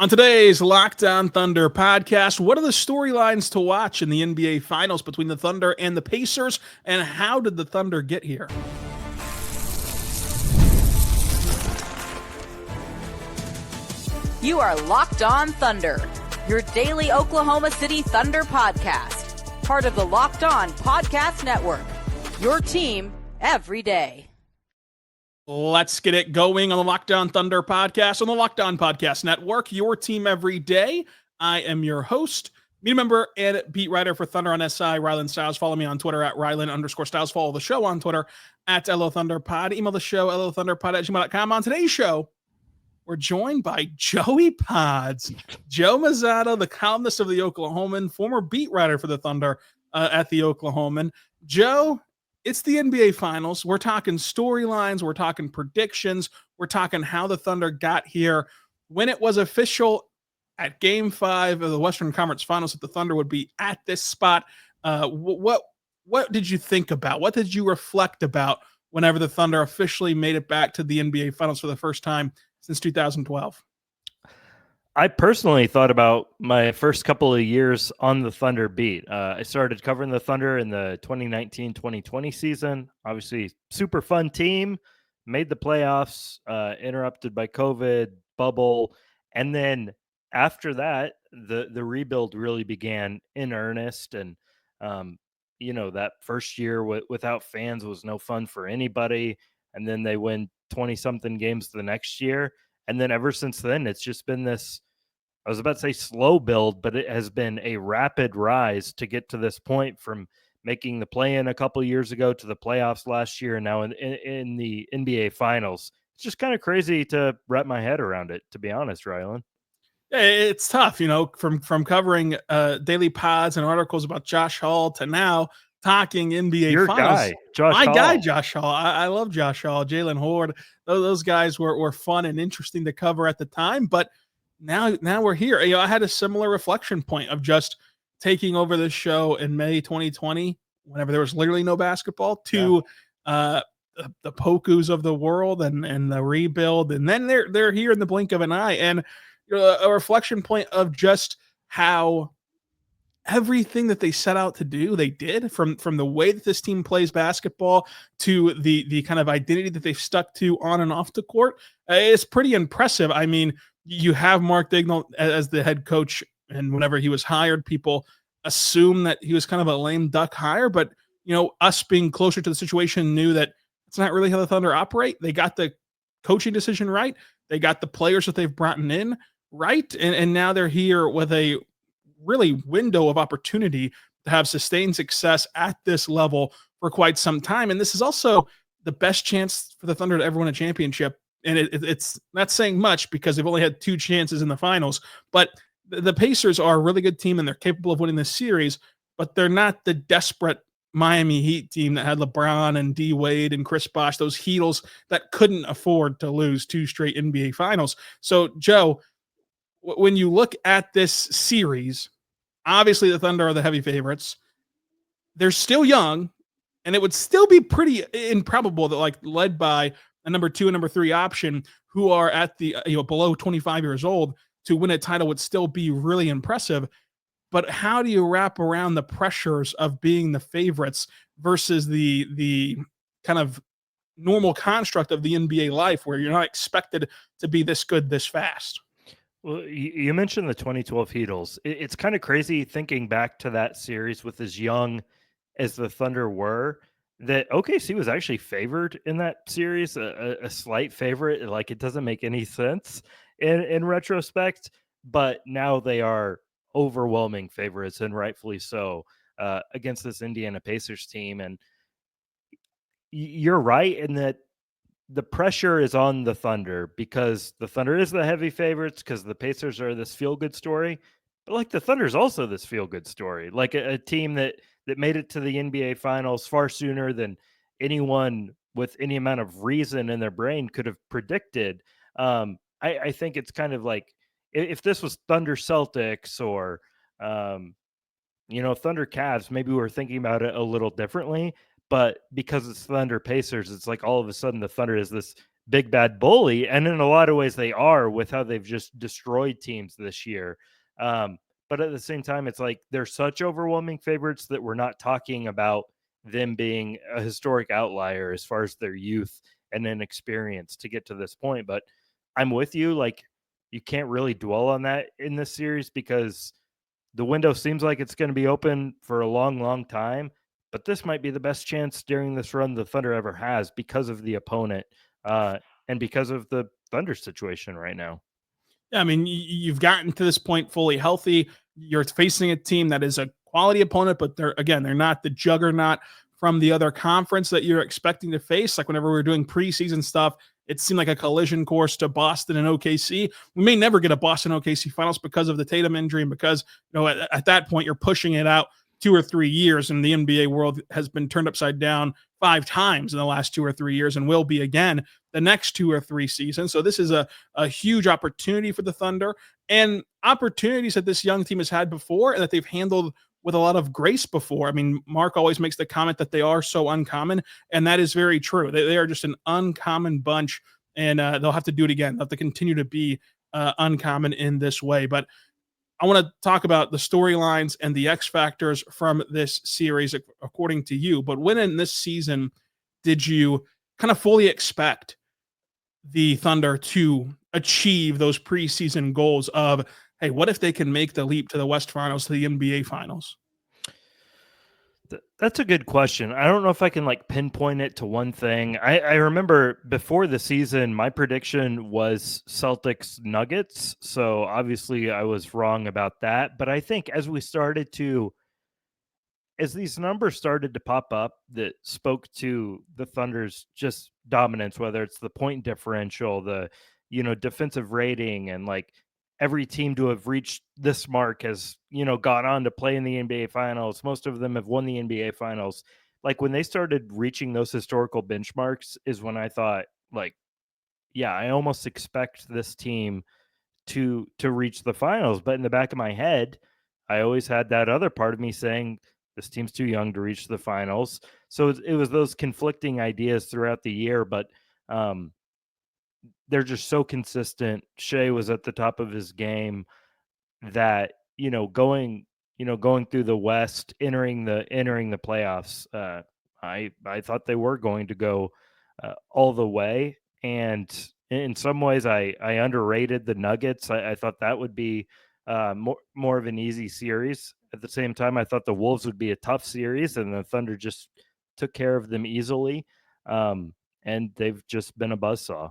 On today's Locked On Thunder podcast, what are the storylines to watch in the NBA Finals between the Thunder and the Pacers, and how did the Thunder get here? You are Locked On Thunder, your daily Oklahoma City Thunder podcast, part of the Locked On Podcast Network, your team every day. Let's get it going on the Locked On Thunder podcast on the Locked On Podcast Network, your team every day. I am your host, media member and beat writer for Thunder on SI, Rylan Stiles. Follow me on Twitter at Rylan_Stiles. Follow the show on Twitter at LOThunderPod. Email the show, LOThunderPod@gmail.com. On today's show, we're joined by Joey Pods, Joe Mussatto, the columnist of the Oklahoman, former beat writer for the Thunder at the Oklahoman. Joe, it's the NBA Finals. We're talking storylines. We're talking predictions. We're talking how the Thunder got here. When it was official at Game 5 of the Western Conference Finals that the Thunder would be at this spot, what did you think about? What did you reflect about whenever the Thunder officially made it back to the NBA Finals for the first time since 2012? I personally thought about my first couple of years on the Thunder beat. I started covering the Thunder in the 2019-2020 season. Obviously, super fun team, made the playoffs, interrupted by COVID, bubble. And then after that, the rebuild really began in earnest. And, that first year without fans was no fun for anybody. And then they win 20-something games the next year. And then ever since then, it's just been this, I was about to say slow build, but it has been a rapid rise to get to this point, from making the play-in a couple years ago to the playoffs last year, and now in the NBA Finals. It's just kind of crazy to wrap my head around it, to be honest, Rylan. It's tough, from covering daily pods and articles about Josh Hall to now talking NBA Your Finals. guy, Josh My Hall. guy, Josh Hall. I love Josh Hall, Jalen Horde. Those guys were fun and interesting to cover at the time, but now we're here. I had a similar reflection point of just taking over this show in May 2020, whenever there was literally no basketball, to the Pokus of the world and the rebuild, and then they're here in the blink of an eye, and a reflection point of just how everything that they set out to do, they did, from the way that this team plays basketball to the kind of identity that they've stuck to on and off the court. It's pretty impressive. I mean, you have Mark Daigneault as the head coach, and whenever he was hired, people assume that he was kind of a lame duck hire, but us being closer to the situation knew that it's not really how the Thunder operate. They got the coaching decision right. They got the players that they've brought in right, and now they're here with a really window of opportunity to have sustained success at this level for quite some time. And this is also the best chance for the Thunder to ever win a championship. And it's not saying much because they've only had 2 chances in the finals, but the Pacers are a really good team and they're capable of winning this series, but they're not the desperate Miami Heat team that had LeBron and D Wade and Chris Bosh, those Heatles that couldn't afford to lose 2 straight NBA finals. So Joe, when you look at this series, obviously the Thunder are the heavy favorites. They're still young, and it would still be pretty improbable that, led by a number 2 and number 3 option who are at the below 25 years old, to win a title would still be really impressive. But how do you wrap around the pressures of being the favorites versus the kind of normal construct of the NBA life where you're not expected to be this good this fast? Well, you mentioned the 2012 Heatles. It's kind of crazy thinking back to that series with as young as the Thunder were, that OKC was actually favored in that series, a slight favorite. It doesn't make any sense in retrospect, but now they are overwhelming favorites, and rightfully so, against this Indiana Pacers team. And you're right in that the pressure is on the Thunder because the Thunder is the heavy favorites, because the Pacers are this feel-good story. But the Thunder is also this feel-good story, a team that made it to the NBA Finals far sooner than anyone with any amount of reason in their brain could have predicted. I think it's kind of like if this was Thunder Celtics or Thunder Cavs, maybe we're thinking about it a little differently. But because it's Thunder Pacers, it's all of a sudden the Thunder is this big bad bully. And in a lot of ways they are, with how they've just destroyed teams this year. But at the same time, it's like they're such overwhelming favorites that we're not talking about them being a historic outlier as far as their youth and inexperience to get to this point. But I'm with you. Like, you can't really dwell on that in this series because the window seems like it's going to be open for a long, long time. But this might be the best chance during this run the Thunder ever has because of the opponent and because of the Thunder situation right now. Yeah, I mean, you've gotten to this point fully healthy. You're facing a team that is a quality opponent, but they're not the juggernaut from the other conference that you're expecting to face. Like whenever we were doing preseason stuff, it seemed like a collision course to Boston and OKC. We may never get a Boston OKC finals because of the Tatum injury and because, at that point you're pushing it out 2 or 3 years, and the NBA world has been turned upside down 5 times in the last 2 or 3 years and will be again the next 2 or 3 seasons. So this is a huge opportunity for the Thunder, and opportunities that this young team has had before and that they've handled with a lot of grace before. I mean, Mark always makes the comment that they are so uncommon, and that is very true. They are just an uncommon bunch, and they'll have to do it again. They'll have to continue to be uncommon in this way. But I want to talk about the storylines and the X factors from this series, according to you. But when in this season did you kind of fully expect the Thunder to achieve those preseason goals of, hey, what if they can make the leap to the West Finals, to the NBA Finals? That's a good question. I don't know if I can pinpoint it to one thing. I remember before the season, my prediction was Celtics Nuggets. So obviously I was wrong about that. But I think as these numbers started to pop up that spoke to the Thunder's just dominance, whether it's the point differential, the, defensive rating, and every team to have reached this mark has, gone on to play in the NBA Finals. Most of them have won the NBA Finals. When they started reaching those historical benchmarks is when I thought, yeah, I almost expect this team to reach the finals. But in the back of my head, I always had that other part of me saying, this team's too young to reach the finals. So it was those conflicting ideas throughout the year, but they're just so consistent. Shai was at the top of his game that, going through the West, entering the playoffs, I thought they were going to go all the way. And in some ways I underrated the Nuggets. I thought that would be more of an easy series. At the same time, I thought the Wolves would be a tough series, and the Thunder just took care of them easily. And they've just been a buzzsaw.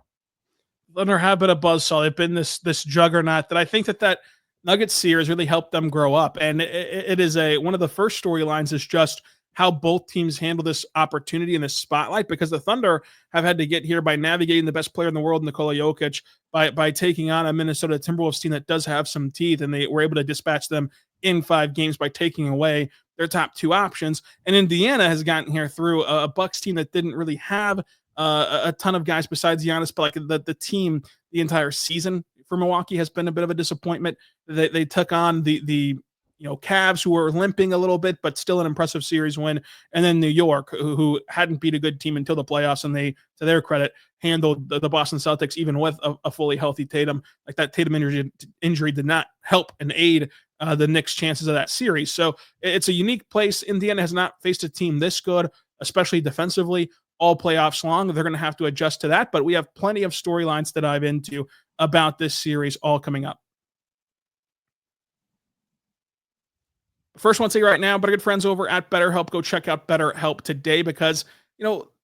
Thunder have been a buzzsaw. They've been this juggernaut that I think that Nuggets series really helped them grow up. And it is one of the first storylines is just how both teams handle this opportunity in this spotlight, because the Thunder have had to get here by navigating the best player in the world, Nikola Jokic, by taking on a Minnesota Timberwolves team that does have some teeth, and they were able to dispatch them in 5 games by taking away their top 2 options. And Indiana has gotten here through a Bucks team that didn't really have a ton of guys besides Giannis, but the team, the entire season for Milwaukee has been a bit of a disappointment. They took on the Cavs, who were limping a little bit, but still an impressive series win. And then New York, who hadn't beat a good team until the playoffs, and they, to their credit, handled the Boston Celtics even with a fully healthy Tatum. That Tatum injury did not help and aid the Knicks' chances of that series. So it's a unique place. Indiana has not faced a team this good, especially defensively, all playoffs long. They're going to have to adjust to that, but we have plenty of storylines to dive into about this series all coming up. First, I want to say right now, but our good friends over at BetterHelp, go check out BetterHelp today, because,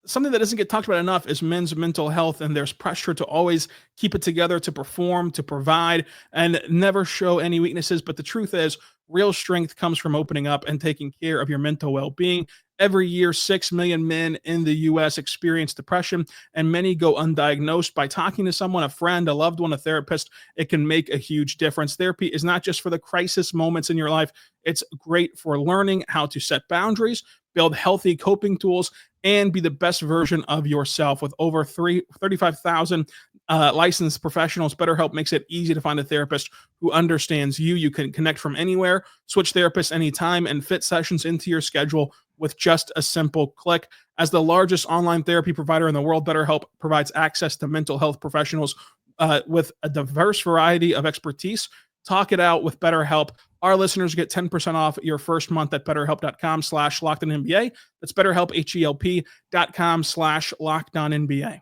something that doesn't get talked about enough is men's mental health, and there's pressure to always keep it together, to perform, to provide, and never show any weaknesses. But the truth is, real strength comes from opening up and taking care of your mental well-being. Every year, 6 million men in the U.S. experience depression, and many go undiagnosed. By talking to someone, a friend, a loved one, a therapist, it can make a huge difference. Therapy is not just for the crisis moments in your life. It's great for learning how to set boundaries, build healthy coping tools, and be the best version of yourself. With over 35,000 licensed professionals, BetterHelp makes it easy to find a therapist who understands you. You can connect from anywhere, switch therapists anytime, and fit sessions into your schedule with just a simple click. As the largest online therapy provider in the world, BetterHelp provides access to mental health professionals with a diverse variety of expertise. Talk it out with BetterHelp. Our listeners get 10% off your first month at betterhelp.com/LockedOnNBA. That's BetterHelp, HELP.com/LockedOnNBA.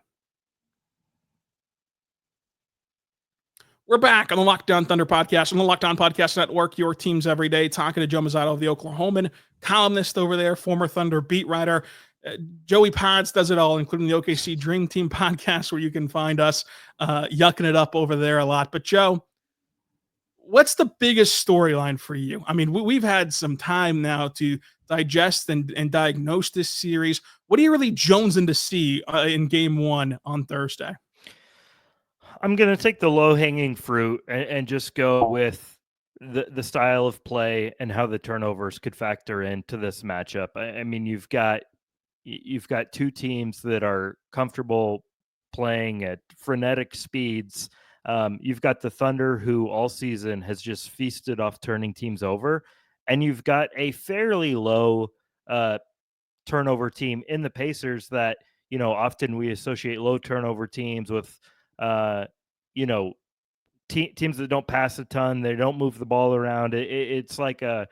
We're back on the Locked On Thunder podcast on the Locked On Podcast Network, your teams every day, talking to Joe Mussatto of the Oklahoman, columnist over there, former Thunder beat writer. Joey Pods does it all, including the OKC Dream Team podcast, where you can find us yucking it up over there a lot. But Joe, what's the biggest storyline for you? I mean, we've had some time now to digest and diagnose this series. What are you really jonesing to see in game one on Thursday? I'm going to take the low-hanging fruit and just go with the style of play and how the turnovers could factor into this matchup. I mean, you've got two teams that are comfortable playing at frenetic speeds. You've got the Thunder, who all season has just feasted off turning teams over, and you've got a fairly low turnover team in the Pacers that, often we associate low turnover teams with teams that don't pass a ton, they don't move the ball around. It's like a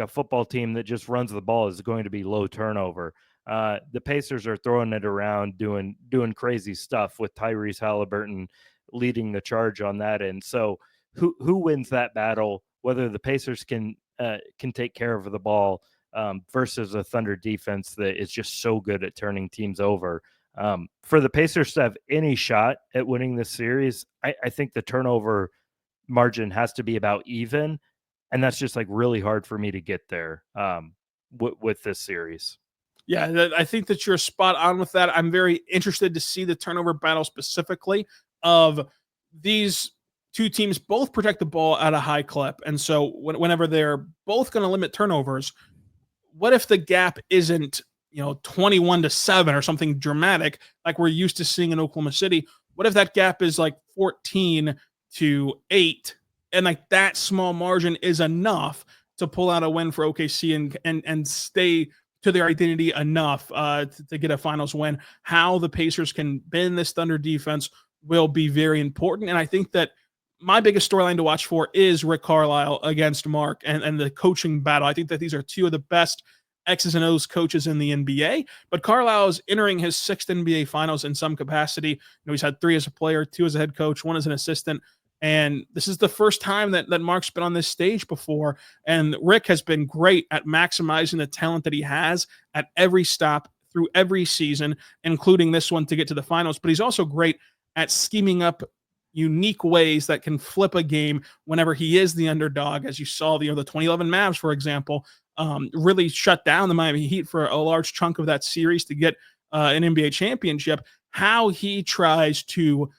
football team that just runs the ball is going to be low turnover. The Pacers are throwing it around, doing crazy stuff with Tyrese Haliburton leading the charge on that end. So who wins that battle? Whether the Pacers can take care of the ball versus a Thunder defense that is just so good at turning teams over. For the Pacers to have any shot at winning this series, I think the turnover margin has to be about even, and that's just like really hard for me to get there with this series. Yeah, I think that you're spot on with that. I'm very interested to see the turnover battle specifically of these two teams. Both protect the ball at a high clip, and so whenever they're both going to limit turnovers, what if the gap isn't 21-7 or something dramatic like we're used to seeing in Oklahoma City? What if that gap is like 14-8, and like that small margin is enough to pull out a win for OKC and stay to their identity enough to get a finals win? How the Pacers can bend this Thunder defense will be very important. And I think that my biggest storyline to watch for is Rick Carlisle against Mark and the coaching battle. I think that these are two of the best X's and O's coaches in the NBA, but Carlisle is entering his sixth NBA finals in some capacity. He's had 3 as a player, 2 as a head coach, 1 as an assistant. And this is the first time that Mark's been on this stage before. And Rick has been great at maximizing the talent that he has at every stop through every season, including this one to get to the finals. But he's also great at scheming up unique ways that can flip a game whenever he is the underdog, as you saw the 2011 Mavs, for example, really shut down the Miami Heat for a large chunk of that series to get an NBA championship. How he tries to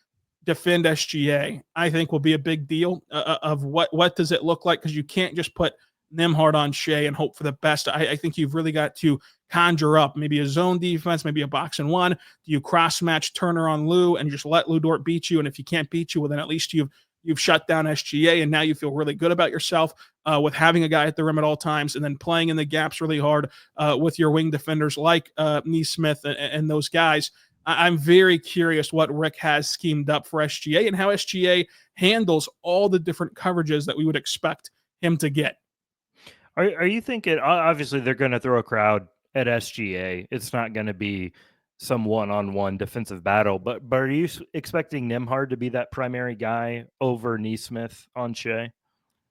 defend SGA, I think, will be a big deal of what does it look like, because you can't just put Nembhard on Shai and hope for the best. I think you've really got to conjure up maybe a zone defense, maybe a box and one. Do you cross match Turner on Lou and just let Lou Dort beat you? And if he can't beat you, well, then at least you've shut down SGA, and now you feel really good about yourself with having a guy at the rim at all times, and then playing in the gaps really hard with your wing defenders like Nesmith and those guys. I'm very curious what Rick has schemed up for SGA and how SGA handles all the different coverages that we would expect him to get. Are you thinking, obviously they're going to throw a crowd at SGA. It's not going to be some one-on-one defensive battle, but are you expecting Nembhard to be that primary guy over Nesmith on Shai?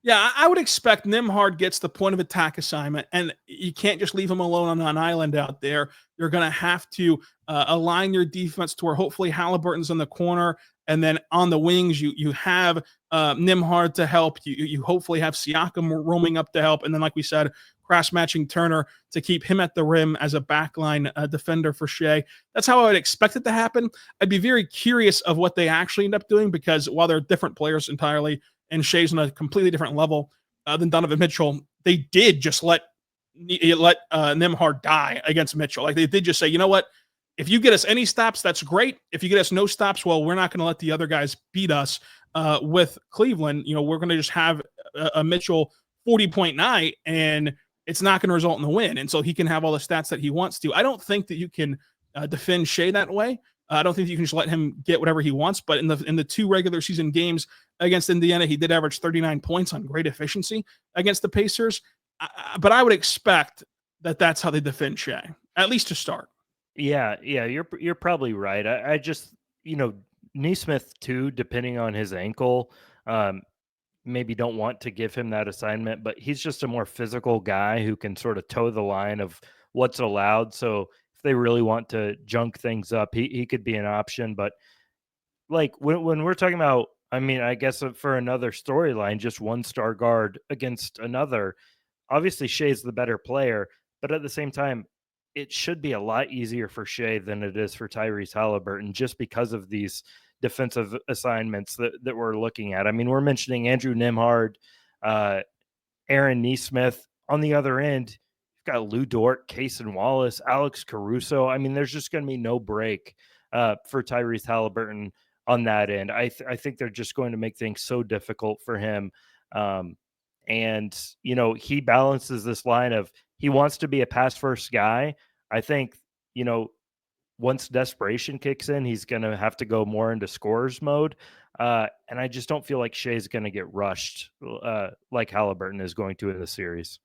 Yeah, I would expect Nembhard gets the point of attack assignment, and you can't just leave him alone on an island out there. You're going to have to align your defense to where hopefully Haliburton's in the corner, and then on the wings you have Nembhard to help. You hopefully have Siakam roaming up to help, and then like we said, cross-matching Turner to keep him at the rim as a backline defender for Shai. That's how I would expect it to happen. I'd be very curious of what they actually end up doing, because while they're different players entirely, and Shai's on a completely different level than Donovan Mitchell, they did just let let Nembhard die against Mitchell. Like they did just say, you know what? If you get us any stops, that's great. If you get us no stops, well, we're not going to let the other guys beat us with Cleveland. We're going to just have a Mitchell 40-point night, and it's not going to result in the win. And so he can have all the stats that he wants to. I don't think that you can defend Shai that way. I don't think you can just let him get whatever he wants. But in the 2 regular season games against Indiana, he did average 39 points on great efficiency against the Pacers. But I would expect that that's how they defend Shai, at least to start. Yeah, you're probably right. I just, Neesmith too, depending on his ankle, maybe don't want to give him that assignment, but he's just a more physical guy who can sort of toe the line of what's allowed. So if they really want to junk things up, he could be an option. But like when we're talking about, I mean, I guess for another storyline, just one star guard against another, obviously Shai's the better player, but at the same time, it should be a lot easier for Shai than it is for Tyrese Haliburton just because of these defensive assignments that we're looking at. I mean, we're mentioning Andrew Nembhard, Aaron Neesmith. On the other end, you've got Lou Dort, Cason Wallace, Alex Caruso. I mean, there's just going to be no break for Tyrese Haliburton on that end. I think they're just going to make things so difficult for him. And, he balances this line of he wants to be a pass first guy. I think, once desperation kicks in, he's going to have to go more into scorers mode. And I just don't feel like Shai's going to get rushed like Haliburton is going to in the series.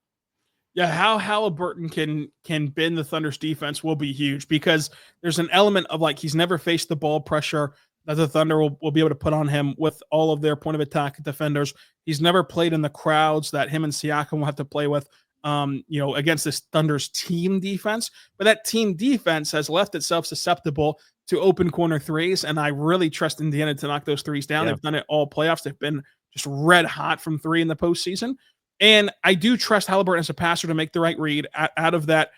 Yeah, how Haliburton can bend the Thunder's defense will be huge because there's an element of like he's never faced the ball pressure that the Thunder will be able to put on him with all of their point of attack defenders. He's never played in the crowds that him and Siakam will have to play with, against this Thunder's team defense. But that team defense has left itself susceptible to open corner threes, and I really trust Indiana to knock those threes down. Yeah. They've done it all playoffs. They've been just red hot from 3 in the postseason. And I do trust Haliburton as a passer to make the right read out of that.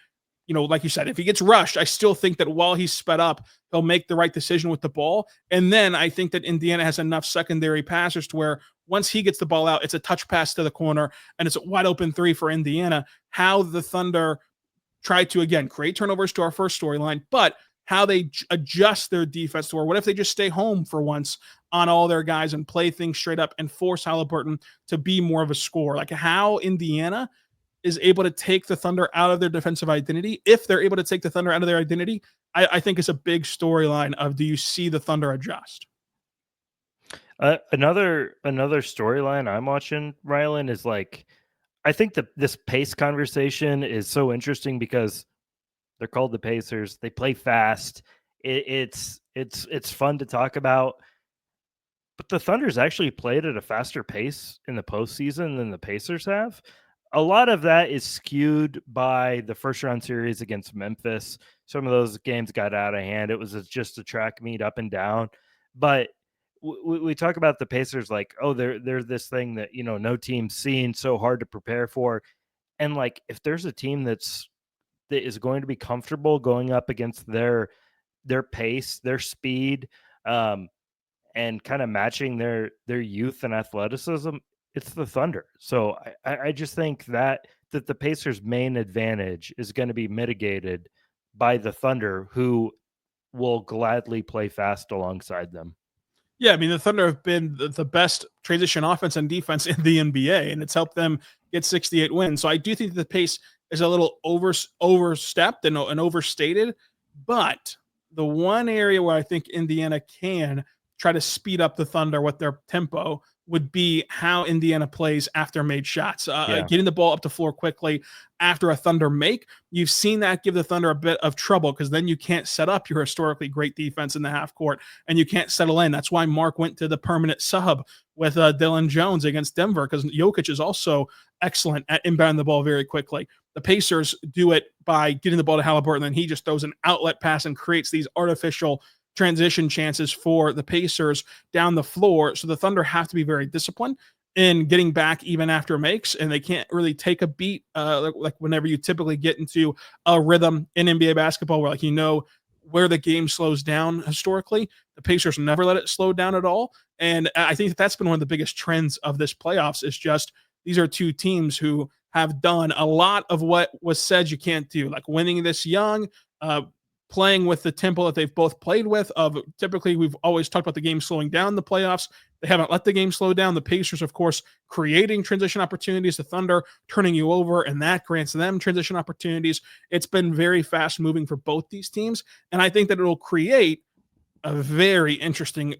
Like you said, if he gets rushed, I still think that while he's sped up, he'll make the right decision with the ball. And then I think that Indiana has enough secondary passers to where once he gets the ball out, it's a touch pass to the corner and it's a wide open 3 for Indiana. How the Thunder try to, again, create turnovers to our first storyline, but how they adjust their defense to where what if they just stay home for once on all their guys and play things straight up and force Haliburton to be more of a scorer. Like how Indiana is able to take the Thunder out of their defensive identity. If they're able to take the Thunder out of their identity, I think it's a big storyline of do you see the Thunder adjust? Another storyline I'm watching, Rylan, is like, I think this pace conversation is so interesting because they're called the Pacers. They play fast. It's fun to talk about. But the Thunder's actually played at a faster pace in the postseason than the Pacers have. A lot of that is skewed by the first round series against Memphis. Some of those games got out of hand. It was just a track meet up and down. But we talk about the Pacers like, oh, they're this thing that, no team's seen, so hard to prepare for. And like, if there's a team that is going to be comfortable going up against their pace, their speed, and kind of matching their youth and athleticism, it's the Thunder. So I just think that the Pacers' main advantage is going to be mitigated by the Thunder, who will gladly play fast alongside them. Yeah, I mean, the Thunder have been the best transition offense and defense in the NBA, and it's helped them get 68 wins. So I do think the pace is a little overstepped and overstated, but the one area where I think Indiana can try to speed up the Thunder with their tempo would be how Indiana plays after made shots, getting the ball up the floor quickly after a Thunder make. You've seen that give the Thunder a bit of trouble because then you can't set up your historically great defense in the half court and you can't settle in. That's why Mark went to the permanent sub with Dylan Jones against Denver, because Jokic is also excellent at inbounding the ball very quickly. The Pacers do it by getting the ball to Haliburton, and then he just throws an outlet pass and creates these artificial transition chances for the Pacers down the floor. So the Thunder have to be very disciplined in getting back even after makes, and they can't really take a beat like whenever you typically get into a rhythm in NBA basketball where where the game slows down historically. The Pacers never let it slow down at all. And I think that's been one of the biggest trends of this playoffs is just these are two teams who have done a lot of what was said you can't do, like winning this young, playing with the tempo that they've both played with. Of typically, we've always talked about the game slowing down in the playoffs. They haven't let the game slow down. The Pacers, of course, creating transition opportunities. The Thunder turning you over, and that grants them transition opportunities. It's been very fast moving for both these teams, and I think that it'll create a very interesting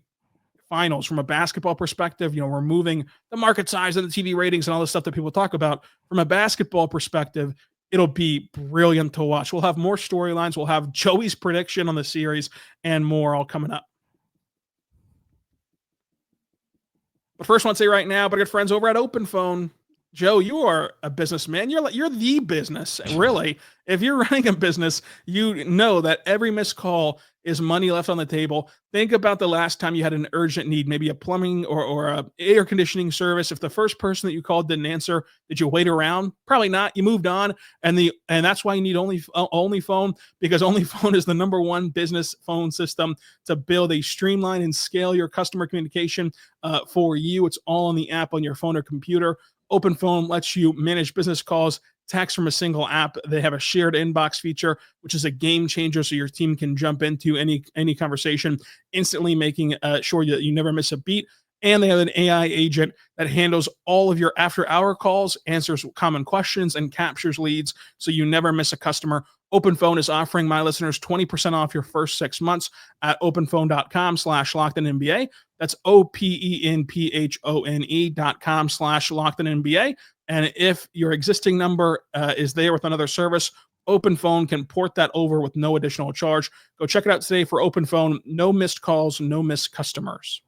finals from a basketball perspective. Removing the market size and the TV ratings and all the stuff that people talk about, from a basketball perspective, it'll be brilliant to watch. We'll have more storylines. We'll have Joey's prediction on the series and more all coming up. But first, I want to say right now, but good friends over at Open Phone. Joe, you are a businessman. You're the business, really. If you're running a business, you know that every missed call is money left on the table. Think about the last time you had an urgent need, maybe a plumbing or a air conditioning service. If the first person that you called didn't answer, did you wait around? Probably not. You moved on, and that's why you need Only Phone, because Only Phone is the #1 business phone system to build a streamline and scale your customer communication for you. It's all on the app on your phone or computer. Open Phone lets you manage business calls, text from a single app. They have a shared inbox feature, which is a game changer, so your team can jump into any conversation instantly, making sure that you never miss a beat. And they have an AI agent that handles all of your after-hour calls, answers common questions, and captures leads, so you never miss a customer. Open Phone is offering my listeners 20% off your first 6 months at openphone.com/LockedInNBA. That's openphone.com/LockedInNBA. And if your existing number is there with another service, Open Phone can port that over with no additional charge. Go check it out today for Open Phone. No missed calls, no missed customers.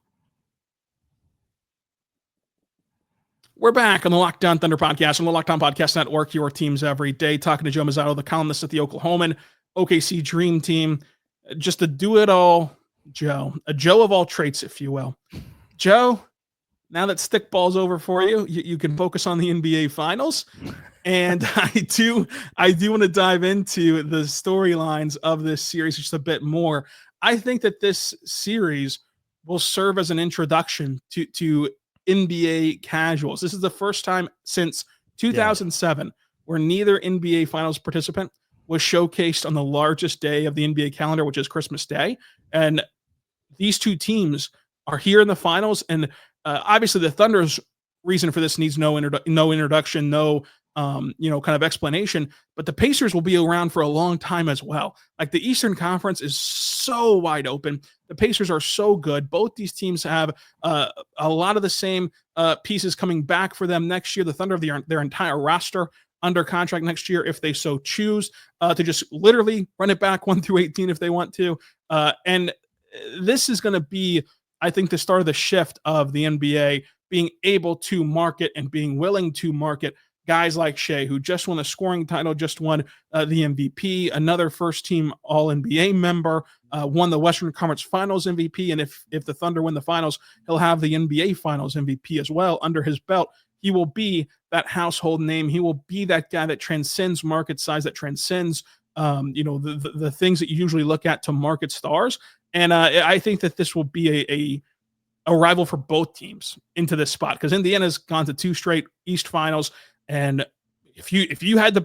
We're back on the Locked On Thunder podcast on the Locked On Podcast Network, your teams every day, talking to Joe Mussatto, the columnist at the Oklahoman, OKC Dream Team. Just to do it all, Joe. A Joe of all traits, if you will. Joe, now that stickball's over for you, you can focus on the NBA Finals. And I do want to dive into the storylines of this series just a bit more. I think that this series will serve as an introduction to NBA casuals. This is the first time since 2007 where neither NBA Finals participant was showcased on the largest day of the NBA calendar, which is Christmas Day. And these two teams are here in the finals. And obviously the Thunder's reason for this needs no introduction, no kind of explanation, but the Pacers will be around for a long time as well. Like, the Eastern Conference is so wide open. The Pacers are so good. Both these teams have a lot of the same pieces coming back for them next year. The Thunder have their entire roster under contract next year if they so choose to just literally run it back 1 through 18 if they want to. And this is going to be, I think, the start of the shift of the NBA being able to market and being willing to market guys like Shai, who just won the scoring title, just won the MVP, another first-team All-NBA member, won the Western Conference Finals MVP, and if the Thunder win the Finals, he'll have the NBA Finals MVP as well under his belt. He will be that household name. He will be that guy that transcends market size, that transcends the things that you usually look at to market stars. And I think that this will be a rival for both teams into this spot, because Indiana's gone to 2 straight East Finals. And if you had to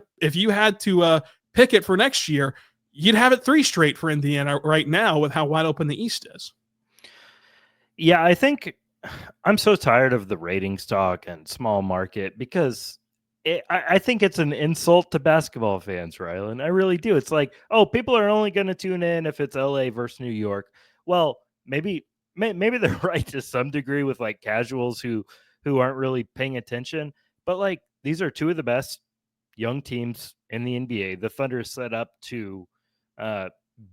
pick it for next year, you'd have it 3 straight for Indiana right now with how wide open the East is. Yeah, I think I'm so tired of the ratings talk and small market, because I think it's an insult to basketball fans, Rylan. I really do. It's like, oh, people are only going to tune in if it's LA versus New York. Well, maybe they're right to some degree with like casuals who aren't really paying attention. But like, these are 2 of the best young teams in the NBA. The Thunder is set up to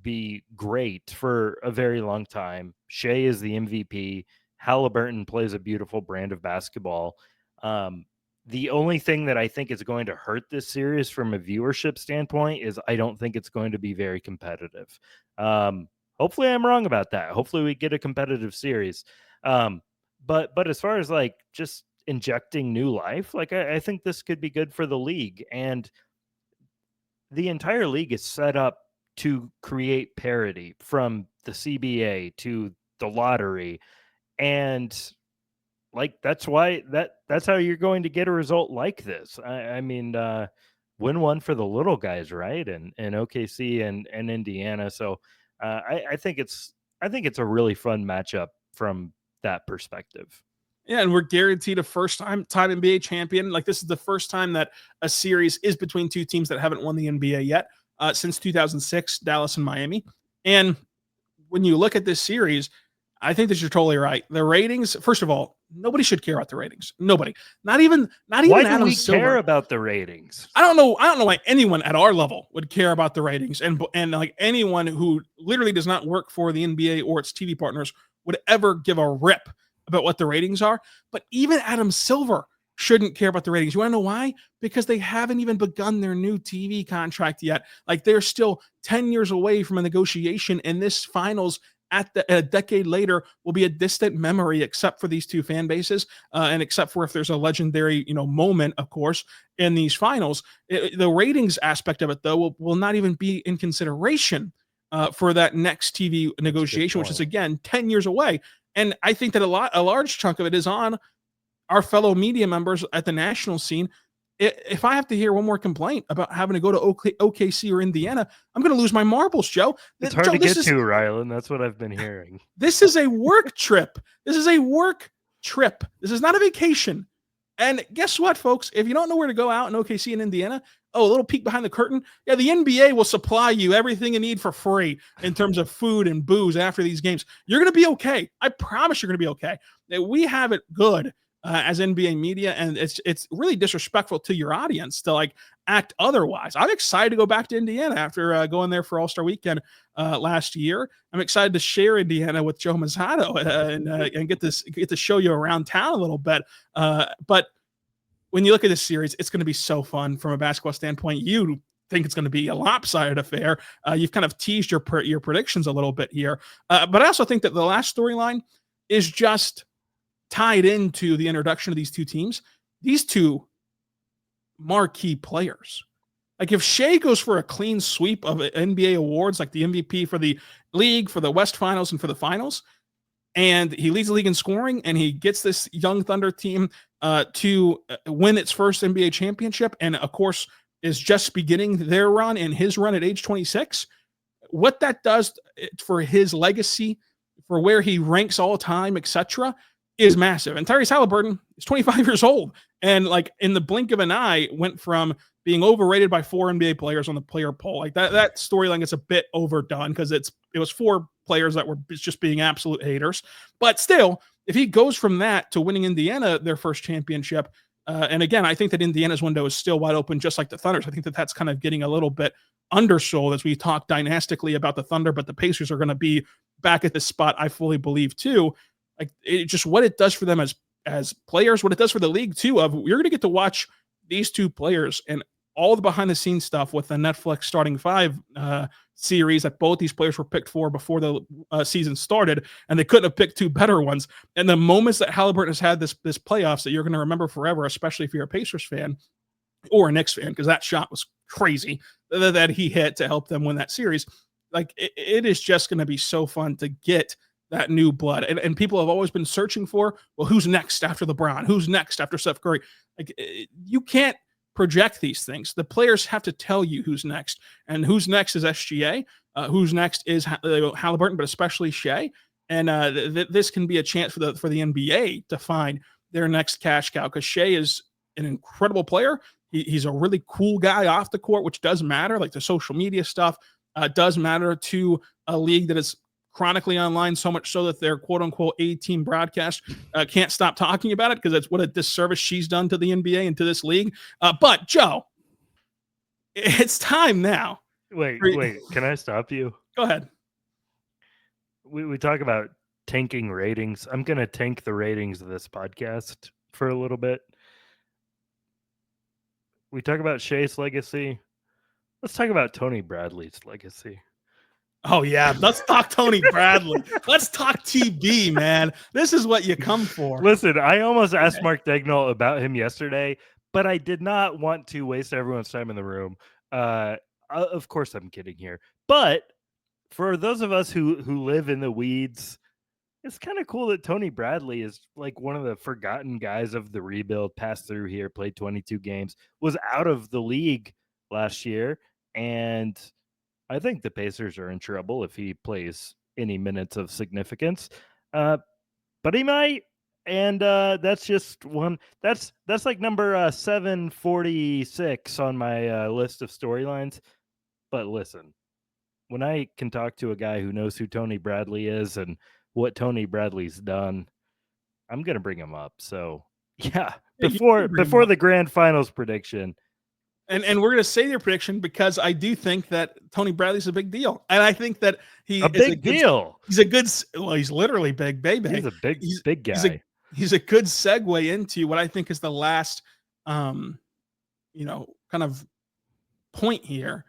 be great for a very long time. Shai is the MVP. Haliburton plays a beautiful brand of basketball. The only thing that I think is going to hurt this series from a viewership standpoint is I don't think it's going to be very competitive. Hopefully I'm wrong about that. Hopefully we get a competitive series. But as far as like just injecting new life, like I think this could be good for the league, and the entire league is set up to create parity, from the CBA to the lottery. And like that's how you're going to get a result like this. I mean, win one for the little guys, right? And OKC and Indiana. So I think it's a really fun matchup from that perspective. Yeah, and we're guaranteed a first-time NBA champion. Like, this is the first time that a series is between two teams that haven't won the NBA yet since 2006, Dallas and Miami. And when you look at this series, I think that you're totally right. The ratings, first of all, nobody should care about the ratings. Nobody. Not even Why Adam do we Silver. care about the ratings? I don't know why anyone at our level would care about the ratings, and like anyone who literally does not work for the NBA or its TV partners would ever give a rip about what the ratings are. But even Adam Silver shouldn't care about the ratings. You want to know why? Because they haven't even begun their new TV contract yet. Like, they're still 10 years away from a negotiation, and this finals a decade later will be a distant memory, except for these two fan bases, and except for if there's a legendary, moment, of course, in these finals. The ratings aspect of it, though, will not even be in consideration for that next TV negotiation, which is again 10 years away. And I think that a large chunk of it is on our fellow media members at the national scene. If I have to hear one more complaint about having to go to OKC or Indiana, I'm going to lose my marbles, Joe. It's hard to get to, Rylan. That's what I've been hearing. This is a work trip. This is a work trip. This is not a vacation. And guess what, folks? If you don't know where to go out in OKC and Indiana, a little peek behind the curtain. Yeah, the NBA will supply you everything you need for free in terms of food and booze after these games. You're going to be okay. I promise you're going to be okay. We have it good as NBA media, and it's really disrespectful to your audience to like act otherwise. I'm excited to go back to Indiana after going there for All-Star Weekend last year. I'm excited to share Indiana with Joe Mussatto and get to show you around town a little bit. But when you look at this series, it's going to be so fun from a basketball standpoint. You think it's going to be a lopsided affair. You've kind of teased your predictions a little bit here. But I also think that the last storyline is just tied into the introduction of these two teams. These two marquee players. Like, if Shai goes for a clean sweep of NBA awards, like the MVP for the league, for the West Finals, and for the finals, and he leads the league in scoring, and he gets this young Thunder team to win its first NBA championship, and of course is just beginning their run and his run at age 26, what that does for his legacy, for where he ranks all time, etc., is massive. And Tyrese Haliburton is 25 years old, and like in the blink of an eye went from being overrated by 4 NBA players on the player poll. Like that storyline gets a bit overdone because it was 4 players that were just being absolute haters. But still, if he goes from that to winning Indiana their first championship, and again, I think that Indiana's window is still wide open, just like the Thunder's. I think that that's kind of getting a little bit undersold as we talk dynastically about the Thunder, but the Pacers are going to be back at this spot, I fully believe, too. Like, just what it does for them as players, what it does for the league too. You're going to get to watch these two players and all the behind the scenes stuff with the Netflix Starting 5 series that both these players were picked for before the season started, and they couldn't have picked 2 better ones. And the moments that Haliburton has had this playoffs that you're going to remember forever, especially if you're a Pacers fan or a Knicks fan, because that shot was crazy that he hit to help them win that series. Like, it is just going to be so fun to get that new blood. And people have always been searching for, well, who's next after LeBron? Who's next after Steph Curry? Like, you can't project these things. The players have to tell you who's next. And who's next is SGA. Who's next is Haliburton, but especially Shai. And this can be a chance for the NBA to find their next cash cow, because Shai is an incredible player. He's a really cool guy off the court, which does matter. Like, the social media stuff does matter to a league that is chronically online, so much so that their quote-unquote A-team broadcast can't stop talking about it, because that's what a disservice she's done to the NBA and to this league. But, Joe, it's time now. Wait, can I stop you? Go ahead. We talk about tanking ratings. I'm going to tank the ratings of this podcast for a little bit. We talk about Shai's legacy. Let's talk about Tony Bradley's legacy. Oh, yeah. Let's talk Tony Bradley. Let's talk TB, man. This is what you come for. Listen, I almost asked Mark Daigneault about him yesterday, but I did not want to waste everyone's time in the room. Of course, I'm kidding here. But for those of us who live in the weeds, it's kind of cool that Tony Bradley is like one of the forgotten guys of the rebuild, passed through here, played 22 games, was out of the league last year. And I think the Pacers are in trouble if he plays any minutes of significance. But he might. And that's just one. That's like number 746 on my list of storylines. But listen, when I can talk to a guy who knows who Tony Bradley is and what Tony Bradley's done, I'm gonna bring him up. So yeah, before the grand finals prediction. And we're gonna say your prediction because I do think that Tony Bradley's a big deal. And I think that he's a good well, he's literally big, baby. He's a big guy. He's a good segue into what I think is the last kind of point here.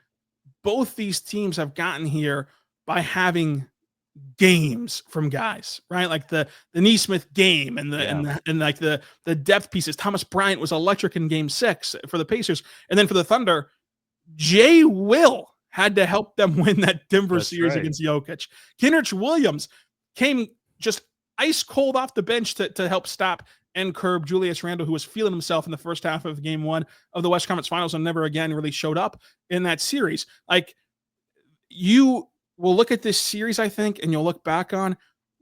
Both these teams have gotten here by having games from guys, right? Like the Nesmith game and the depth pieces. Thomas Bryant was electric in game 6 for the Pacers. And then for the Thunder, Jay Will had to help them win that Denver series against Jokic. Kenrich Williams came just ice cold off the bench to help stop and curb Julius Randle, who was feeling himself in the first half of game 1 of the West Conference Finals and never again really showed up in that series. Like, you will look at this series, I think, and you'll look back on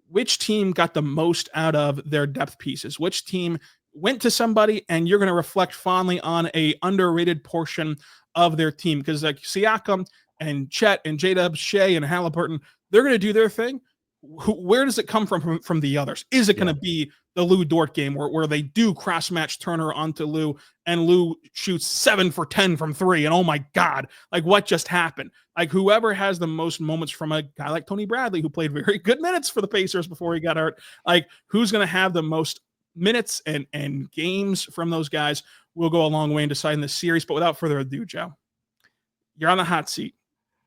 which team got the most out of their depth pieces, which team went to somebody, and you're going to reflect fondly on a underrated portion of their team. Because like Siakam and Chet and J-Dub, Shai and Haliburton, they're going to do their thing. Where does it come from the others? Is it going to be the Lou Dort game where they do cross-match Turner onto Lou and Lou shoots 7 for 10 from 3? And oh my God, like what just happened? Like whoever has the most moments from a guy like Tony Bradley, who played very good minutes for the Pacers before he got hurt, like who's going to have the most minutes and games from those guys will go a long way in deciding the series. But without further ado, Joe, you're on the hot seat.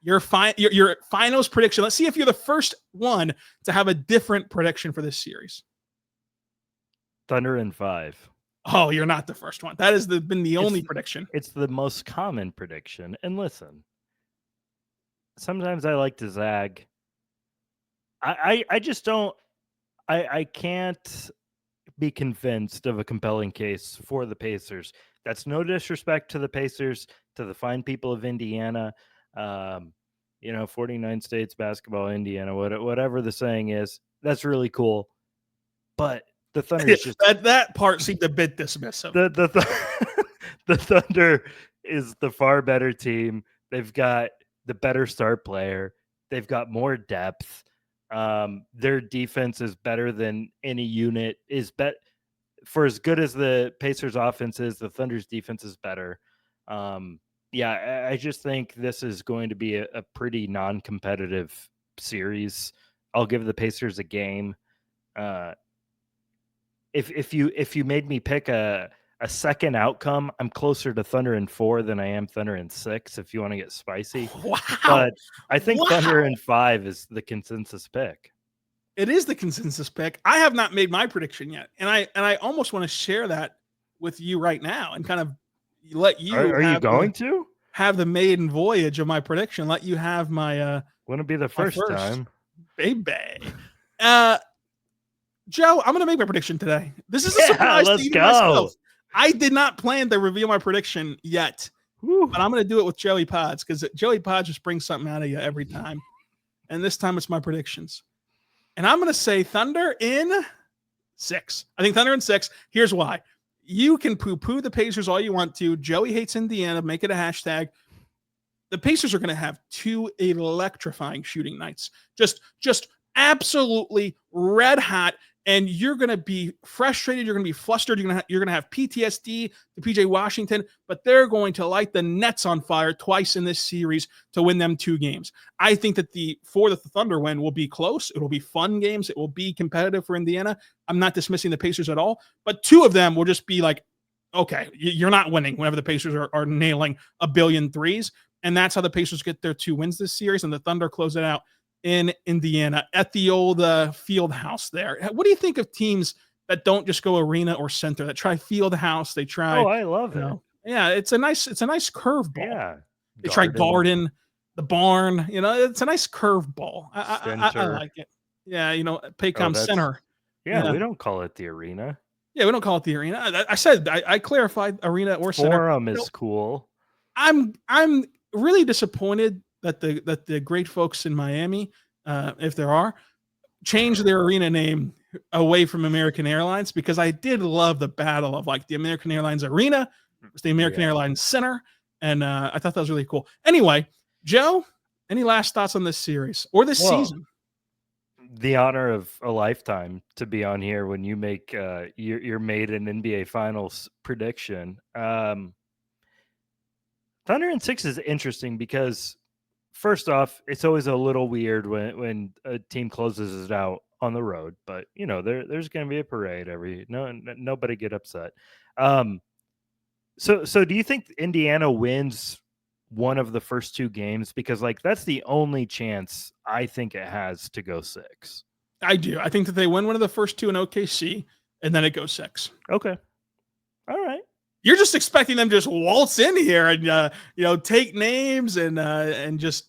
Your finals prediction. Let's see if you're the first one to have a different prediction for this series. Thunder in 5. Oh, you're not the first one. That has been the only prediction. It's the most common prediction. And listen, sometimes I like to zag. I just don't. I can't be convinced of a compelling case for the Pacers. That's no disrespect to the Pacers, to the fine people of Indiana. 49 states basketball, Indiana, whatever the saying is, that's really cool. But the Thunder is just that part seemed a bit dismissive. The Thunder is the far better team. They've got the better star player. They've got more depth. Their defense is better than any unit is for as good as the Pacers offense is, the Thunder's defense is better. I just think this is going to be a pretty non-competitive series. I'll give the Pacers a game. If you made me pick a second outcome, I'm closer to Thunder in 4 than I am Thunder in 6, if you want to get spicy. Wow. But I think Thunder in 5 is the consensus pick. It is the consensus pick. I have not made my prediction yet. And I almost want to share that with you right now and kind of let you are you going to have the maiden voyage of my prediction. Let you have my wouldn't be the first time. Baby. Joe, I'm gonna make my prediction today. This is a surprise to even myself. I did not plan to reveal my prediction yet. But I'm gonna do it with Joey Pods, because Joey Pods just brings something out of you every time. And this time it's my predictions. And I'm gonna say Thunder in 6. I think Thunder in 6. Here's why. You can poo-poo the Pacers all you want to. Joey hates Indiana. Make it a hashtag. The Pacers are going to have 2 electrifying shooting nights. Just absolutely red hot. And you're going to be frustrated. You're going to be flustered. You're going to have PTSD to PJ Washington. But they're going to light the Nets on fire twice in this series to win them 2 games. I think that the Thunder win will be close. It will be fun games. It will be competitive for Indiana. I'm not dismissing the Pacers at all. But 2 of them will just be like, okay, you're not winning whenever the Pacers are nailing a billion threes. And that's how the Pacers get their 2 wins this series. And the Thunder close it out in Indiana at the old field house there. What do you think of teams that don't just go arena or center, that try field house? They try. Oh, I love it. Yeah, it's a nice curveball. Yeah. They try Garden, the barn. It's a nice curveball. I like it. Yeah, Oh, Paycom Center. yeah, we don't call it the arena. Yeah, we don't call it the arena. I said I clarified arena or center. Forum is cool. I'm really disappointed that the great folks in Miami, if there are, changed their arena name away from American Airlines, because I did love the battle of like the American Airlines Arena versus the American Airlines Center, and I thought that was really cool. Anyway, Joe, any last thoughts on this series or this season? The honor of a lifetime to be on here when you make your maiden NBA Finals prediction. Thunder in 6 is interesting because, first off, it's always a little weird when a team closes it out on the road, but there's going to be a parade nobody get upset. So do you think Indiana wins one of the first 2 games? Because that's the only chance I think it has to go 6. I do. I think that they win one of the first 2 in OKC, and then it goes 6. Okay. All right. You're just expecting them to just waltz in here and take names and just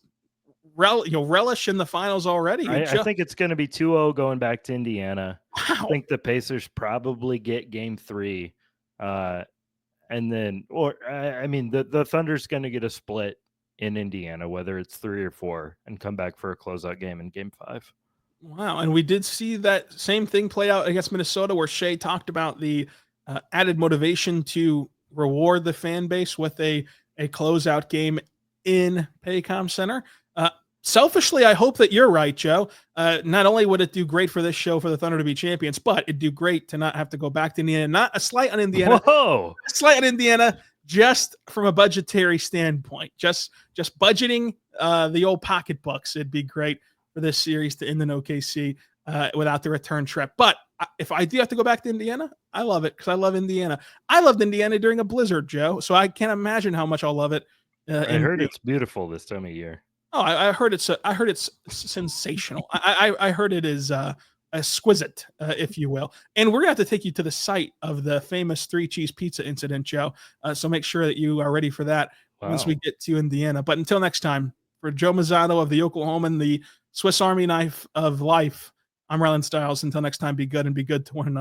relish in the finals already. I think it's going to be 2-0 going back to Indiana. Wow. I think the Pacers probably get game 3. And then, the Thunder's going to get a split in Indiana, whether it's 3 or 4, and come back for a closeout game in game 5. Wow. And we did see that same thing play out against Minnesota, where Shai talked about the added motivation to reward the fan base with a closeout game in Paycom Center. Selfishly, I hope that you're right, Joe. Not only would it do great for this show for the Thunder to be champions, but it'd do great to not have to go back to Indiana. Not a slight on Indiana. Whoa! A slight on Indiana, just from a budgetary standpoint. Just budgeting the old pocketbooks. It'd be great for this series to end in OKC without the return trip. But if I do have to go back to Indiana, I love it because I love Indiana. I loved Indiana during a blizzard, Joe, so I can't imagine how much I'll love it. I heard it's beautiful this time of year. Oh, I heard it's sensational. I heard it is exquisite, if you will. And we're gonna have to take you to the site of the famous 3 cheese pizza incident, Joe. So make sure that you are ready for that once we get to Indiana. But until next time, for Joe Mussatto of the Oklahoman, the Swiss Army knife of life, I'm Rylan Stiles. Until next time, be good and be good to one another.